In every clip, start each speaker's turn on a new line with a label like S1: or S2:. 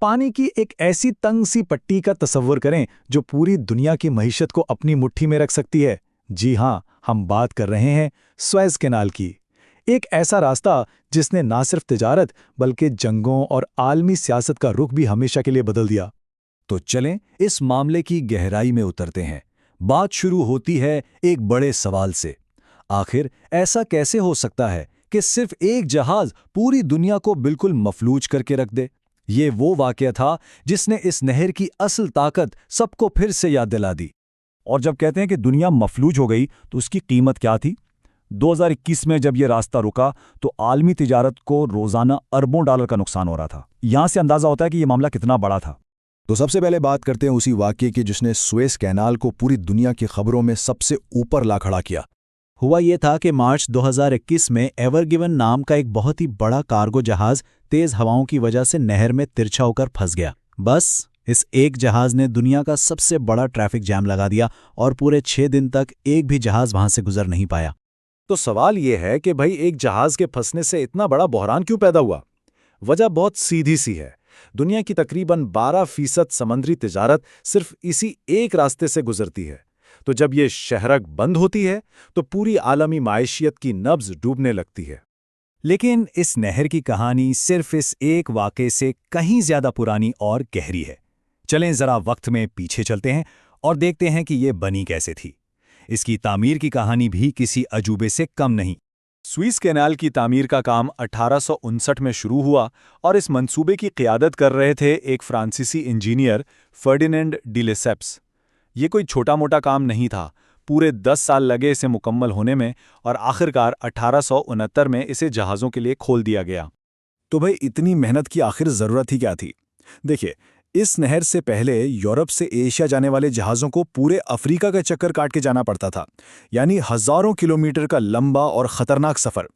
S1: पानी की एक ऐसी तंग सी पट्टी का तसव्वुर करें जो पूरी दुनिया की मईशत को अपनी मुट्ठी में रख सकती है। जी हाँ, हम बात कर रहे हैं सुएज़ कैनाल की। एक ऐसा रास्ता जिसने ना सिर्फ तिजारत बल्कि जंगों और आलमी सियासत का रुख भी हमेशा के लिए बदल दिया।
S2: तो चलें इस मामले की गहराई में उतरते हैं। बात शुरू होती है एक बड़े सवाल से। आखिर ऐसा कैसे हो सकता है कि सिर्फ एक जहाज पूरी दुनिया को बिल्कुल मफलूज करके रख दे? ये वो वाकया था जिसने इस नहर की असल ताकत सबको फिर से याद दिला दी। और जब कहते हैं कि दुनिया मफलूज हो गई तो उसकी कीमत क्या थी? 2021 में जब ये रास्ता रुका तो आलमी तिजारत को रोजाना अरबों डॉलर का नुकसान हो रहा था। यहां से अंदाजा होता है कि ये मामला कितना बड़ा था।
S3: तो सबसे पहले बात करते हैं उसी वाकये की जिसने सुएज़ कैनाल को पूरी दुनिया की खबरों में सबसे ऊपर ला खड़ा किया।
S4: हुआ ये था कि मार्च 2021 में एवर गिवन नाम का एक बहुत ही बड़ा कार्गो जहाज तेज हवाओं की वजह से नहर में तिरछा होकर फंस गया। बस इस एक जहाज ने दुनिया का सबसे बड़ा ट्रैफिक जैम लगा दिया और पूरे 6 दिन तक एक भी जहाज वहां से गुजर नहीं पाया।
S1: तो सवाल ये है कि भाई एक जहाज के फंसने से इतना बड़ा बहरान क्यों पैदा हुआ? वजह बहुत सीधी सी है। दुनिया की तकरीबन 12% समंदरी तिजारत सिर्फ इसी एक रास्ते से गुजरती है। तो जब ये शहरक बंद होती है तो पूरी आलमी मायशियत की नब्ज डूबने लगती है।
S2: लेकिन इस नहर की कहानी सिर्फ इस एक वाक़े से कहीं ज्यादा पुरानी और गहरी है। चलें जरा वक्त में पीछे चलते हैं और देखते हैं कि ये बनी कैसे थी। इसकी तामीर की कहानी भी किसी अजूबे से कम नहीं।
S1: सुएज़ कैनाल की तामीर का काम 1859 में शुरू हुआ और इस मंसूबे की क़ियादत कर रहे थे एक फ्रांसीसी इंजीनियर फर्डिनेंड डी लेसेप्स। ये कोई छोटा मोटा काम नहीं था। पूरे 10 साल लगे इसे मुकम्मल होने में और आखिरकार 1869 में इसे जहाज़ों के लिए खोल दिया गया।
S3: तो भाई इतनी मेहनत की आखिर ज़रूरत ही क्या थी? देखिए, इस नहर से पहले यूरोप से एशिया जाने वाले जहाज़ों को पूरे अफ्रीका का चक्कर काट के जाना पड़ता था, यानी हज़ारों किलोमीटर का लंबा और ख़तरनाक सफ़र।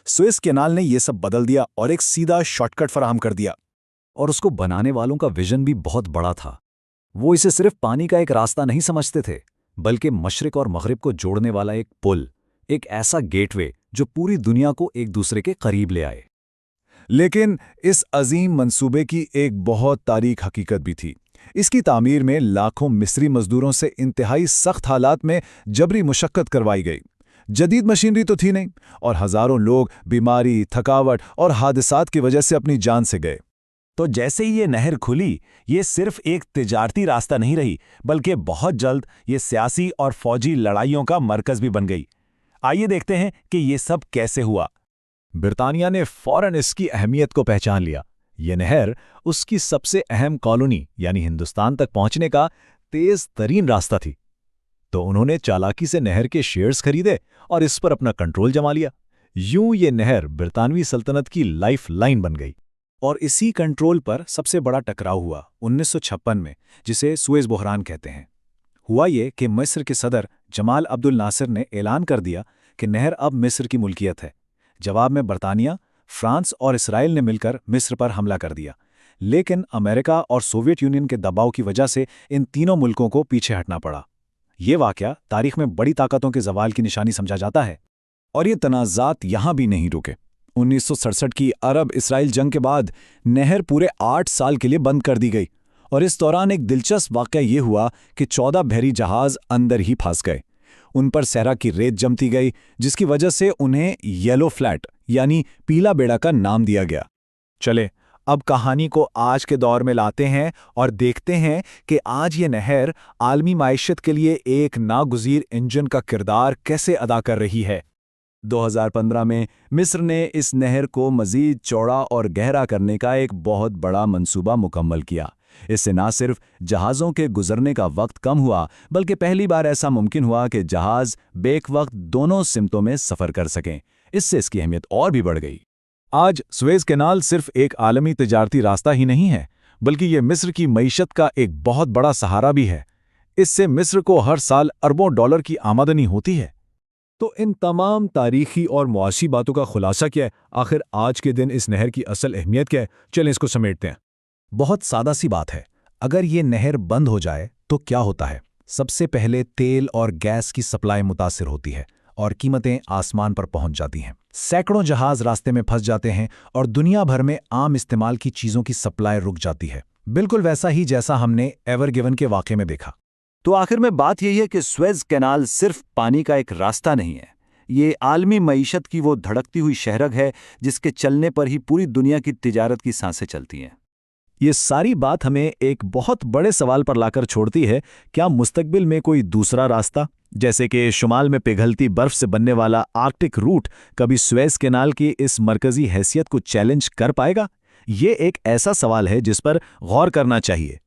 S3: सुएज़ कैनाल ने यह सब बदल दिया और एक सीधा शॉर्टकट फराहम कर दिया।
S2: और उसको बनाने वालों का विजन भी बहुत बड़ा था। वो इसे सिर्फ पानी का एक रास्ता नहीं समझते थे, बल्कि मशरिक और मगरिब को जोड़ने वाला एक पुल, एक ऐसा गेटवे जो पूरी दुनिया को एक दूसरे के करीब ले आए।
S3: लेकिन इस अजीम मंसूबे की एक बहुत तारीख हकीकत भी थी। इसकी तामीर में लाखों मिस्री मजदूरों से इंतहाई सख्त हालात में जबरी मुशक्कत करवाई गई। जदीद मशीनरी तो थी नहीं और हज़ारों लोग बीमारी, थकावट और हादसात की वजह से अपनी जान से गए।
S2: तो जैसे ही ये नहर खुली, ये सिर्फ एक तिजारती रास्ता नहीं रही, बल्कि बहुत जल्द ये सियासी और फौजी लड़ाइयों का मरकज भी बन गई। आइए देखते हैं कि ये सब कैसे हुआ।
S1: बरतानिया ने फौरन इसकी अहमियत को पहचान लिया। ये नहर उसकी सबसे अहम कॉलोनी यानी हिंदुस्तान तक पहुंचने का तेज तरीन रास्ता थी। तो उन्होंने चालाकी से नहर के शेयर्स खरीदे और इस पर अपना कंट्रोल जमा लिया। यूं ये नहर बरतानवी सल्तनत की लाइफ लाइन बन गई। और इसी कंट्रोल पर सबसे बड़ा टकराव हुआ 1956 में, जिसे सुएज़ बहरान कहते हैं। हुआ ये कि मिस्र के सदर जमाल अब्दुल नासिर ने ऐलान कर दिया कि नहर अब मिस्र की मुल्कियत है। जवाब में बरतानिया, फ्रांस और इसराइल ने मिलकर मिस्र पर हमला कर दिया। लेकिन अमेरिका और सोवियत यूनियन के दबाव की वजह से इन तीनों मुल्कों को पीछे हटना पड़ा। ये वाकया तारीख में बड़ी ताकतों के जवाल की निशानी समझा जाता है।
S3: और ये तनाज़ात यहाँ भी नहीं रुके। 1967 की अरब इसराइल जंग के बाद नहर पूरे 8 साल के लिए बंद कर दी गई और इस दौरान एक दिलचस्प वाकया ये हुआ कि 14 बहरी जहाज अंदर ही फंस गए। उन पर सहरा की रेत जमती गई, जिसकी वजह से उन्हें येलो फ्लैट यानी पीला बेड़ा का नाम दिया गया।
S1: चले अब कहानी को आज के दौर में लाते हैं और देखते हैं कि आज ये नहर आलमी मायशत के लिए एक नागुज़ीर इंजन का किरदार कैसे अदा कर रही है।
S2: 2015 में मिस्र ने इस नहर को मज़ीद चौड़ा और गहरा करने का एक बहुत बड़ा मंसूबा मुकम्मल किया। इससे न सिर्फ जहाज़ों के गुजरने का वक्त कम हुआ, बल्कि पहली बार ऐसा मुमकिन हुआ कि जहाज़ बेक वक्त दोनों सिमतों में सफ़र कर सकें। इससे इसकी अहमियत और भी बढ़ गई।
S1: आज सुएज़ कैनाल सिर्फ एक आलमी तिजारती रास्ता ही नहीं है, बल्कि ये मिस्र की मईशत का एक बहुत बड़ा सहारा भी है। इससे मिस्र को हर साल अरबों डॉलर की आमदनी होती है।
S3: तो इन तमाम तारीखी और मुआशी बातों का खुलासा क्या है? आखिर आज के दिन इस नहर की असल अहमियत क्या है? चलें इसको समेटते हैं।
S1: बहुत सादा सी बात है। अगर ये नहर बंद हो जाए तो क्या होता है? सबसे पहले तेल और गैस की सप्लाई मुतासिर होती है
S2: और कीमतें आसमान पर पहुंच जाती हैं। सैकड़ों जहाज रास्ते में फंस जाते हैं और दुनिया भर में आम इस्तेमाल की चीज़ों की सप्लाई रुक जाती है, बिल्कुल वैसा ही जैसा हमने एवर गिवन के वाक़े में देखा।
S3: तो आखिर में बात यही है कि स्वेज कैनाल सिर्फ पानी का एक रास्ता नहीं है, ये आलमी मईशत की वो धड़कती हुई शहरग है जिसके चलने पर ही पूरी दुनिया की तिजारत की सांसें चलती हैं।
S1: ये सारी बात हमें एक बहुत बड़े सवाल पर लाकर छोड़ती है, क्या मुस्तकबिल में कोई दूसरा रास्ता, जैसे कि शुमाल में पिघलती बर्फ से बनने वाला आर्कटिक रूट, कभी स्वेज कैनाल की इस मरकजी हैसियत को चैलेंज कर पाएगा? ये एक ऐसा सवाल है जिस पर गौर करना चाहिए।